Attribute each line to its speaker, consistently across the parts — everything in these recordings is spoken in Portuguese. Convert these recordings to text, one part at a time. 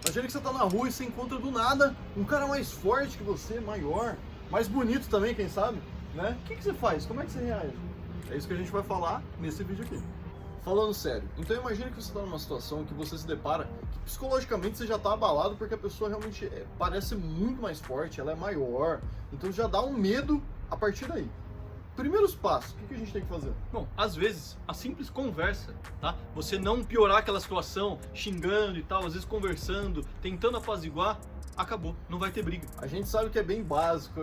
Speaker 1: Imagina que você tá na rua e você encontra do nada um cara mais forte que você, maior, mais bonito também, quem sabe, né? O que você faz? Como é que você reage? É isso que a gente vai falar nesse vídeo aqui. Falando sério, então imagina que você está numa situação que você se depara que psicologicamente você já está abalado porque a pessoa realmente parece muito mais forte, ela é maior, então já dá um medo a partir daí. Primeiros passos, o que a gente tem que fazer?
Speaker 2: Bom, às vezes, a simples conversa, tá? Você não piorar aquela situação, xingando e tal, às vezes conversando, tentando apaziguar, acabou, não vai ter briga.
Speaker 1: A gente sabe que é bem básico,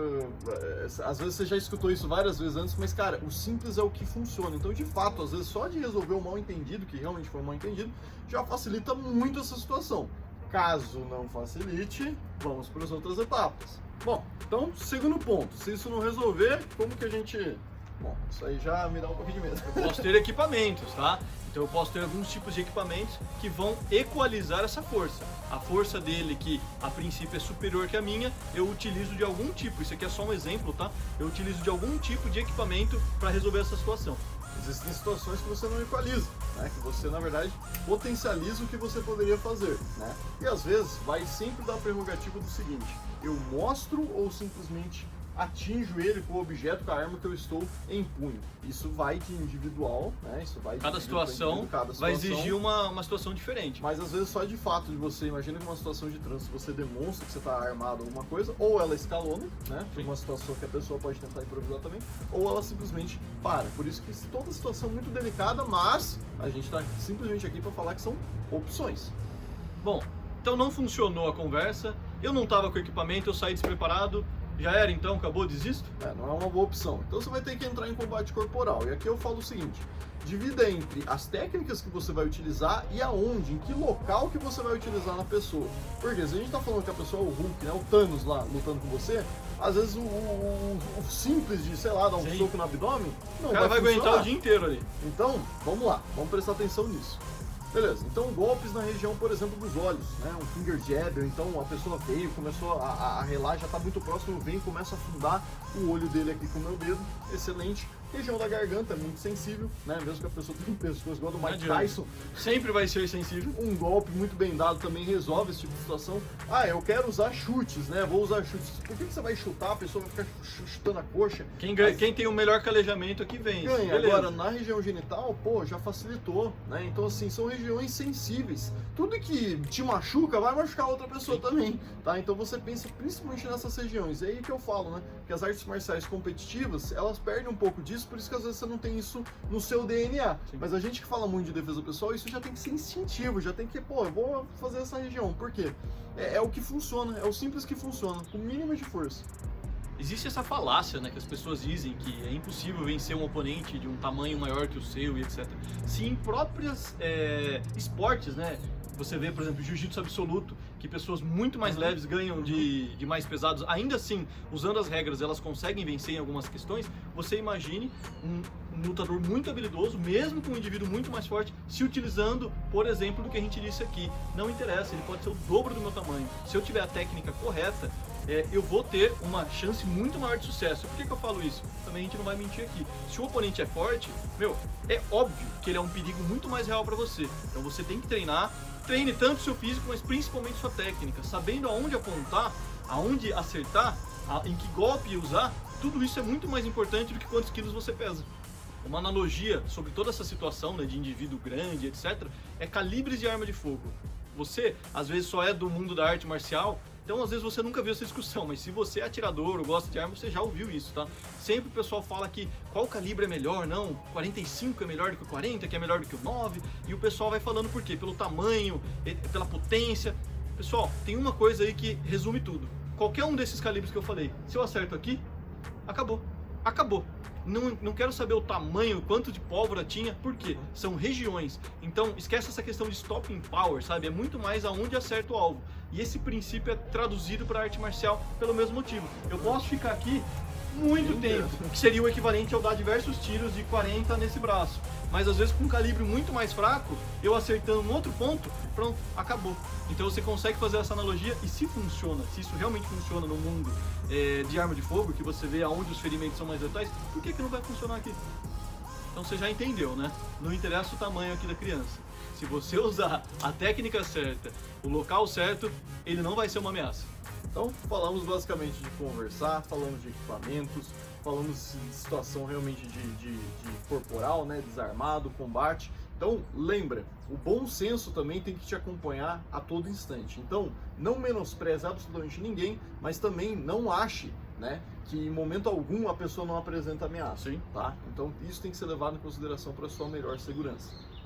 Speaker 1: às vezes você já escutou isso várias vezes antes, mas cara, o simples é o que funciona. Então, de fato, às vezes só de resolver o mal entendido, que realmente foi um mal entendido, já facilita muito essa situação. Caso não facilite, vamos para as outras etapas. Bom, então, segundo ponto, se isso não resolver, como que a gente... Bom, isso aí já me dá um pouquinho de medo.
Speaker 2: Eu posso ter equipamentos, tá? Então eu posso ter alguns tipos de equipamentos que vão equalizar essa força. A força dele, que a princípio é superior que a minha, eu utilizo de algum tipo, isso aqui é só um exemplo, tá? Eu utilizo de algum tipo de equipamento para resolver essa situação.
Speaker 1: Existem situações que você não equaliza, né? Que você, na verdade, potencializa o que você poderia fazer, né? E às vezes vai sempre dar a prerrogativa do seguinte: eu mostro ou simplesmente atinjo ele com o objeto, com a arma que eu estou em punho. Isso vai de individual, né? Isso vai de
Speaker 2: Cada situação vai exigir uma situação diferente.
Speaker 1: Mas às vezes só de fato de você, imagina que numa situação de trânsito você demonstra que você está armado alguma coisa, ou ela escalona, né? Tem uma situação que a pessoa pode tentar improvisar também, ou ela simplesmente para. Por isso que toda situação é muito delicada, mas a gente está simplesmente aqui para falar que são opções.
Speaker 2: Bom, então não funcionou a conversa, eu não estava com o equipamento, eu saí despreparado. Já era então? Acabou? Desisto?
Speaker 1: Não é uma boa opção. Então você vai ter que entrar em combate corporal. E aqui eu falo o seguinte: divida entre as técnicas que você vai utilizar e aonde, em que local que você vai utilizar na pessoa. Porque se a gente tá falando que a pessoa é o Hulk, né, o Thanos lá lutando com você, às vezes o simples de, sei lá, dar um
Speaker 2: Sim.
Speaker 1: soco no abdômen, não
Speaker 2: O cara vai
Speaker 1: funcionar.
Speaker 2: aguentar o dia inteiro ali.
Speaker 1: Então, vamos lá, vamos prestar atenção nisso. Beleza, então golpes na região, por exemplo, dos olhos, né? Um finger jab, ou então a pessoa veio, começou a relar, já está muito próximo, vem e começa a afundar o olho dele aqui com o meu dedo, excelente. Região da garganta, muito sensível, né? Mesmo que a pessoa tenha um pescoço igual do Mike Tyson.
Speaker 2: Sempre vai ser sensível.
Speaker 1: Um golpe muito bem dado também resolve esse tipo de situação. Ah, eu quero usar chutes, né? Vou usar chutes. Por que você vai chutar? A pessoa vai ficar chutando a coxa.
Speaker 2: Quem tem o melhor calejamento aqui vence.
Speaker 1: Ganha.
Speaker 2: Beleza.
Speaker 1: Agora, na região genital, pô, já facilitou, né? Então, assim, são regiões sensíveis. Tudo que te machuca vai machucar outra pessoa também, tá? Então você pensa principalmente nessas regiões. É aí que eu falo, né? Que as artes marciais competitivas, elas perdem um pouco disso, por isso que às vezes você não tem isso no seu DNA.
Speaker 2: Sim.
Speaker 1: Mas a gente que fala muito de defesa pessoal, isso já tem que ser instintivo, já tem que, pô, eu vou fazer essa região. Por quê? É o que funciona, é o simples que funciona, com o mínimo de força.
Speaker 2: Existe essa falácia, né, que as pessoas dizem que é impossível vencer um oponente de um tamanho maior que o seu e etc. Se em próprios esportes, né, você vê, por exemplo, jiu-jitsu absoluto, que pessoas muito mais leves ganham de mais pesados, ainda assim, usando as regras, elas conseguem vencer em algumas questões. Você imagine um lutador muito habilidoso, mesmo com um indivíduo muito mais forte, se utilizando, por exemplo, do que a gente disse aqui. Não interessa, ele pode ser o dobro do meu tamanho. Se eu tiver a técnica correta, eu vou ter uma chance muito maior de sucesso. Por que eu falo isso? Também a gente não vai mentir aqui. Se o oponente é forte, é óbvio que ele é um perigo muito mais real para você. Então você tem que treinar. Treine tanto seu físico, mas principalmente sua técnica. Sabendo aonde apontar, aonde acertar, em que golpe usar, tudo isso é muito mais importante do que quantos quilos você pesa. Uma analogia sobre toda essa situação, né, de indivíduo grande, etc., é calibres de arma de fogo. Você, às vezes, só é do mundo da arte marcial, então às vezes você nunca viu essa discussão, mas se você é atirador ou gosta de arma, você já ouviu isso, tá? Sempre o pessoal fala que qual calibre é melhor, não, 45 é melhor do que o 40, que é melhor do que o 9, e o pessoal vai falando por quê? Pelo tamanho, pela potência. Pessoal, tem uma coisa aí que resume tudo. Qualquer um desses calibres que eu falei, se eu acerto aqui, acabou. Acabou. Não quero saber o tamanho, quanto de pólvora tinha, por quê? São regiões. Então, esquece essa questão de stopping power, sabe? É muito mais aonde acerta o alvo. E esse princípio é traduzido para a arte marcial pelo mesmo motivo. Eu posso ficar aqui muito tempo, que seria o equivalente ao dar diversos tiros de 40 nesse braço. Mas às vezes com um calibre muito mais fraco, eu acertando um outro ponto, pronto, acabou. Então você consegue fazer essa analogia e se funciona, se isso realmente funciona no mundo de arma de fogo, que você vê aonde os ferimentos são mais letais, por que não vai funcionar aqui? Então você já entendeu, né? Não interessa o tamanho aqui da criança. se você usar a técnica certa, o local certo, ele não vai ser uma ameaça.
Speaker 1: Então, falamos basicamente de conversar, falamos de equipamentos, falamos de situação realmente de corporal, né, desarmado, combate. Então, lembra, o bom senso também tem que te acompanhar a todo instante. Então, não menospreze absolutamente ninguém, mas também não ache, né, que em momento algum a pessoa não apresenta ameaça.
Speaker 2: Sim.
Speaker 1: Tá? Então, isso tem que ser levado em consideração para a sua melhor segurança.